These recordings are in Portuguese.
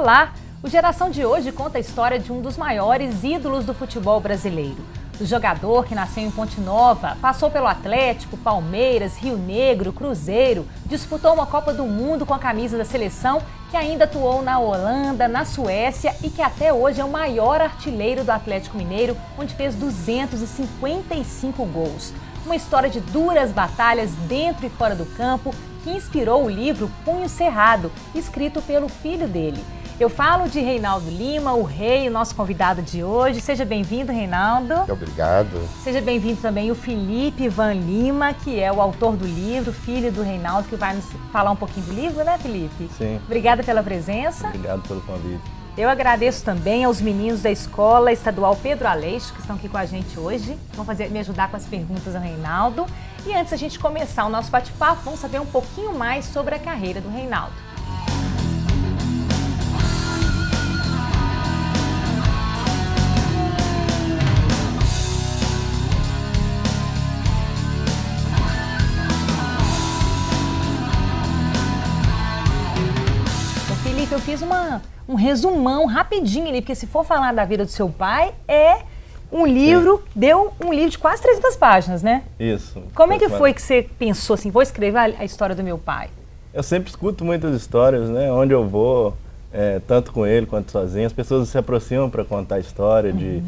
Olá! O Geração de hoje conta a história de um dos maiores ídolos do futebol brasileiro. O jogador que nasceu em Ponte Nova, passou pelo Atlético, Palmeiras, Rio Negro, Cruzeiro, disputou uma Copa do Mundo com a camisa da seleção, que ainda atuou na Holanda, na Suécia e que até hoje é o maior artilheiro do Atlético Mineiro, onde fez 255 gols. Uma história de duras batalhas dentro e fora do campo que inspirou o livro Punho Cerrado, escrito pelo filho dele. Eu falo de Reinaldo Lima, o rei, o nosso convidado de hoje. Seja bem-vindo, Reinaldo. Muito obrigado. Seja bem-vindo também o Felipe Ivan Lima, que é o autor do livro, filho do Reinaldo, que vai nos falar um pouquinho do livro, né, Felipe? Sim. Obrigada pela presença. Obrigado pelo convite. Eu agradeço também aos meninos da Escola Estadual Pedro Aleixo, que estão aqui com a gente hoje. Vão me ajudar com as perguntas ao Reinaldo. E antes da gente começar o nosso bate-papo, vamos saber um pouquinho mais sobre a carreira do Reinaldo. Eu fiz um resumão rapidinho ali, porque se for falar da vida do seu pai, é um livro, deu um livro de quase 300 páginas, né? Isso. Como é que foi que você pensou assim, vou escrever a história do meu pai? Eu sempre escuto muitas histórias, né? Onde eu vou, tanto com ele quanto sozinho, as pessoas se aproximam para contar a história de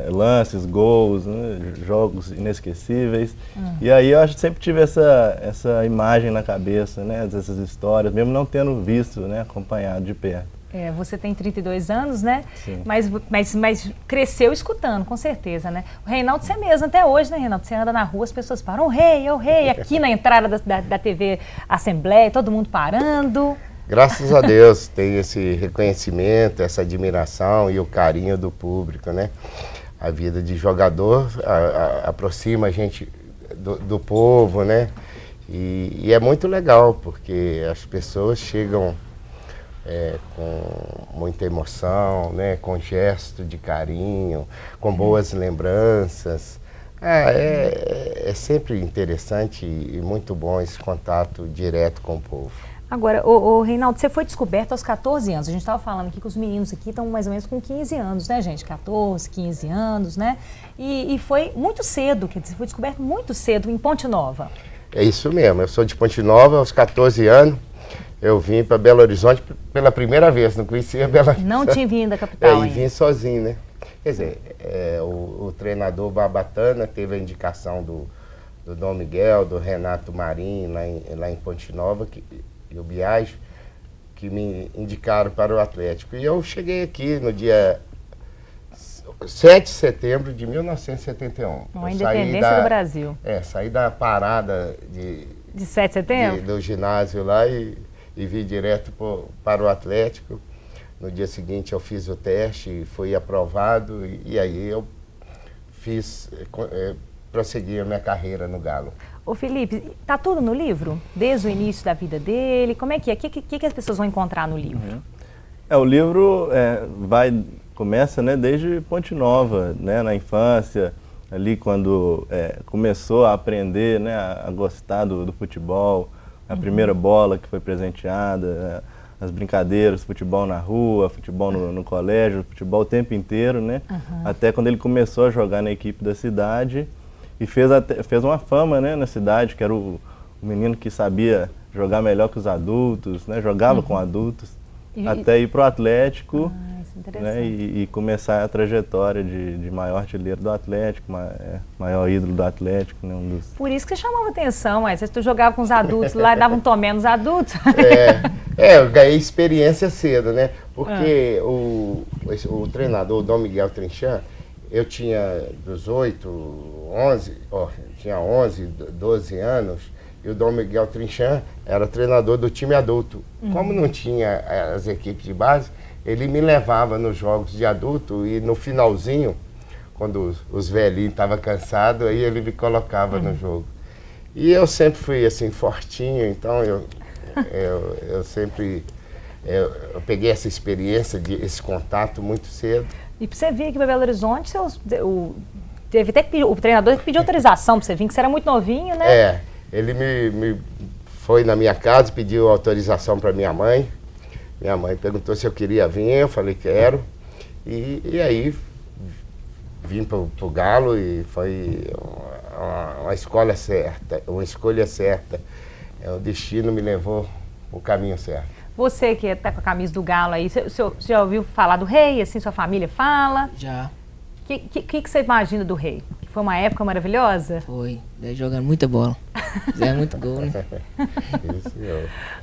lances, gols, né? Jogos inesquecíveis. E aí eu acho que sempre tive essa imagem na cabeça, né? Dessas histórias, mesmo não tendo visto, né? Acompanhado de perto. Você tem 32 anos, né? Sim. Mas cresceu escutando, com certeza, né? O Reinaldo, você mesmo, até hoje, né, Reinaldo? Você anda na rua, as pessoas param, é o rei, aqui na entrada da TV Assembleia, todo mundo parando. Graças a Deus tem esse reconhecimento, essa admiração e o carinho do público, né? A vida de jogador aproxima a gente do povo, né? E é muito legal, porque as pessoas chegam com muita emoção, né? Com gesto de carinho, com boas lembranças. É sempre interessante e muito bom esse contato direto com o povo. Agora, Reinaldo, você foi descoberto aos 14 anos. A gente estava falando aqui que os meninos aqui estão mais ou menos com 15 anos, né, gente? 14, 15 anos, né? E foi muito cedo, quer dizer, foi descoberto muito cedo em Ponte Nova. É isso mesmo. Eu sou de Ponte Nova, aos 14 anos. Eu vim para Belo Horizonte pela primeira vez, não conhecia Belo Horizonte. Não tinha vindo da capital E vim sozinho, né? Quer dizer, o treinador Barbatana teve a indicação do Dom Miguel, do Renato Marinho, lá em Ponte Nova, e o Biagio, que me indicaram para o Atlético. E eu cheguei aqui no dia 7 de setembro de 1971. A independência do Brasil. Saí da parada de 7 de setembro? do ginásio lá e vim direto para o Atlético. No dia seguinte eu fiz o teste, fui aprovado e aí eu prossegui a minha carreira no Galo. Ô Felipe, tá tudo no livro? Desde o início da vida dele? Como é que é? O que as pessoas vão encontrar no livro? O livro começa, né, desde Ponte Nova, né, na infância, ali quando começou a aprender, né, a gostar do futebol, a primeira bola que foi presenteada, as brincadeiras, futebol na rua, futebol no colégio, futebol o tempo inteiro, né? Até quando ele começou a jogar na equipe da cidade e fez uma fama, né, na cidade, que era o menino que sabia jogar melhor que os adultos, né? Jogava com adultos, até ir para o Atlético, né? E começar a trajetória de maior artilheiro do Atlético, maior ídolo do Atlético, né? Por isso que chamava atenção, mas você jogava com os adultos lá e dava um tomé nos adultos. Eu ganhei experiência cedo, né? Porque o treinador, o Dom Miguel Trinchant, eu tinha 11, 12 anos, e o Dom Miguel Trinchant era treinador do time adulto. Como não tinha as equipes de base, ele me levava nos jogos de adulto e no finalzinho, quando os velhinhos estavam cansados, aí ele me colocava no jogo. E eu sempre fui assim, fortinho, então eu sempre peguei essa experiência, esse contato muito cedo. E para você vir aqui para Belo Horizonte, teve até que o treinador pediu autorização para você vir, que você era muito novinho, né? Ele me foi na minha casa, pediu autorização para minha mãe. Minha mãe perguntou se eu queria vir, eu falei quero. E aí vim para o Galo e foi uma escolha certa, O destino me levou o caminho certo. Você que está com a camisa do Galo aí, você já ouviu falar do Rei? Assim, sua família fala? Já. O que você imagina do Rei? Foi uma época maravilhosa? Foi. Daí jogando muita bola. É muito gol, né? Isso,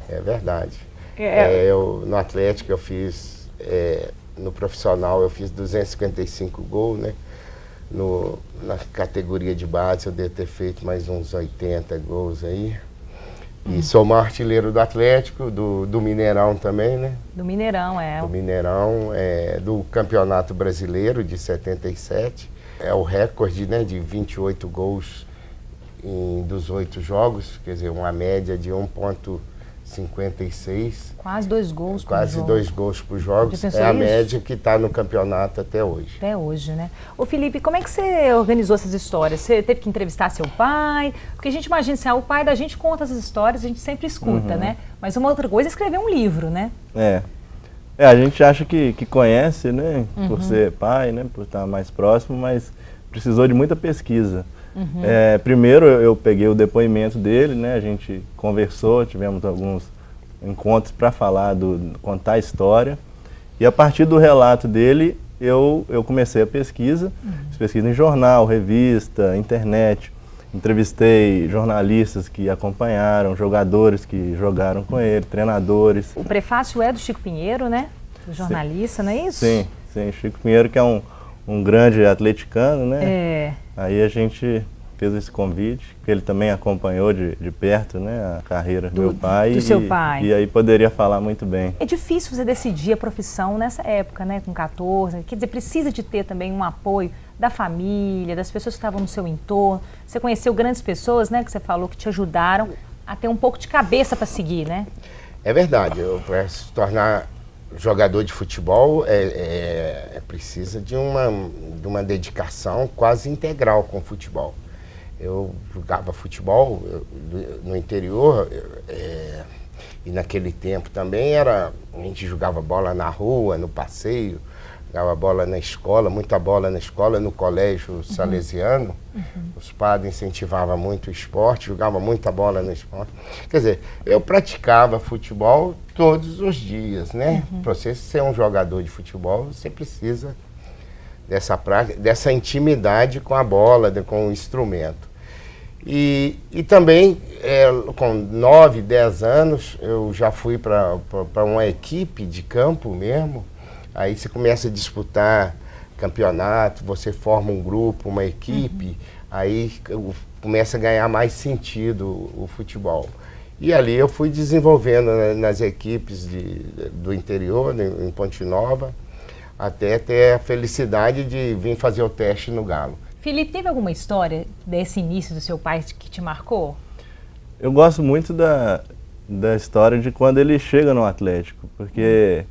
é verdade. No Atlético eu fiz, no profissional eu fiz 255 gols, né? Na categoria de base eu devo ter feito mais uns 80 gols aí. E sou o artilheiro do Atlético, do Mineirão também, né? Do Mineirão, Do Mineirão, do Campeonato Brasileiro de 77. É o recorde, né, de 28 gols dos 8 jogos, quer dizer, uma média de 1,56. Quase 2 gols por Quase jogo. 2 gols por jogo. É a média que está no campeonato até hoje. Até hoje, né? Ô Felipe, como é que você organizou essas histórias? Você teve que entrevistar seu pai? Porque a gente imagina assim, o pai da gente conta essas histórias, a gente sempre escuta, né? Mas uma outra coisa é escrever um livro, né? A gente acha que conhece, né? Por ser pai, né? Por estar mais próximo, mas precisou de muita pesquisa. Primeiro eu peguei o depoimento dele, né? A gente conversou, tivemos alguns encontros para contar a história. E a partir do relato dele, eu comecei a pesquisa. Pesquisa em jornal, revista, internet. Entrevistei jornalistas que acompanharam, jogadores que jogaram com ele, treinadores. O prefácio é do Chico Pinheiro, né? Do jornalista, não é isso? Sim. Chico Pinheiro, que é um grande atleticano, né? Aí a gente fez esse convite, que ele também acompanhou de perto, né, a carreira do meu pai. Do seu pai. E aí poderia falar muito bem. É difícil você decidir a profissão nessa época, né, com 14. Quer dizer, precisa de ter também um apoio da família, das pessoas que estavam no seu entorno. Você conheceu grandes pessoas, né, que você falou que te ajudaram a ter um pouco de cabeça para seguir, né? É verdade. Para se tornar jogador de futebol precisa de uma dedicação quase integral com o futebol. Eu jogava futebol no interior e naquele tempo também a gente jogava bola na rua, no passeio, jogava bola na escola, muita bola na escola, no colégio salesiano. Os padres incentivavam muito o esporte, jogava muita bola no esporte. Quer dizer, eu praticava futebol todos os dias, né? Para você ser um jogador de futebol, você precisa dessa prática, dessa intimidade com a bola, com o instrumento. E também, com 9, 10 anos, eu já fui para uma equipe de campo mesmo. Aí você começa a disputar campeonato, você forma um grupo, uma equipe, aí começa a ganhar mais sentido o futebol. E ali eu fui desenvolvendo nas equipes do interior, em Ponte Nova, até ter a felicidade de vir fazer o teste no Galo. Felipe, teve alguma história desse início do seu pai que te marcou? Eu gosto muito da história de quando ele chega no Atlético, porque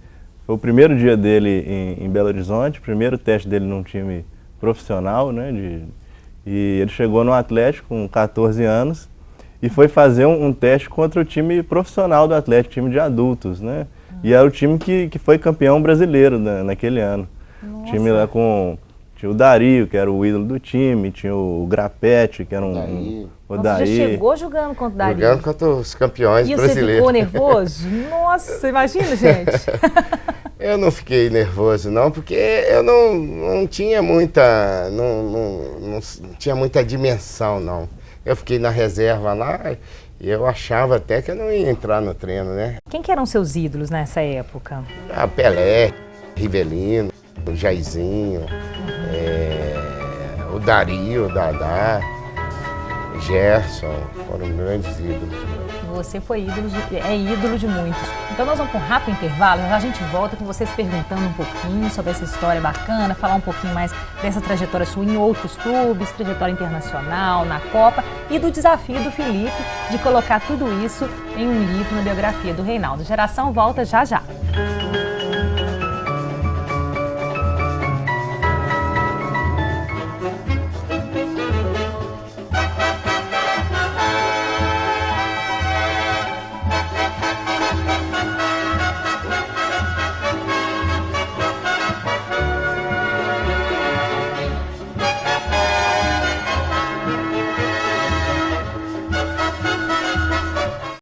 foi o primeiro dia dele em Belo Horizonte, o primeiro teste dele num time profissional, né? E ele chegou no Atlético com 14 anos e foi fazer um teste contra o time profissional do Atlético, time de adultos, né? E era o time que foi campeão brasileiro naquele ano. O time lá tinha o Dario, que era o ídolo do time, tinha o Grapete, que era o Dario. Você já chegou jogando contra o Dario? Jogando contra os campeões brasileiros. E você ficou nervoso? Nossa, imagina, gente. Eu não fiquei nervoso, não, porque eu não tinha muita, não tinha muita dimensão, não. Eu fiquei na reserva lá e eu achava até que eu não ia entrar no treino, né? Quem que eram seus ídolos nessa época? Pelé, Rivelino, o Jairzinho, o Dario, o Dadá, Gerson, foram grandes ídolos. Você é ídolo de muitos. Então nós vamos para um rápido intervalo, a gente volta com vocês perguntando um pouquinho sobre essa história bacana, falar um pouquinho mais dessa trajetória sua em outros clubes, trajetória internacional, na Copa e do desafio do Felipe de colocar tudo isso em um livro na biografia do Reinaldo. Geração volta já já.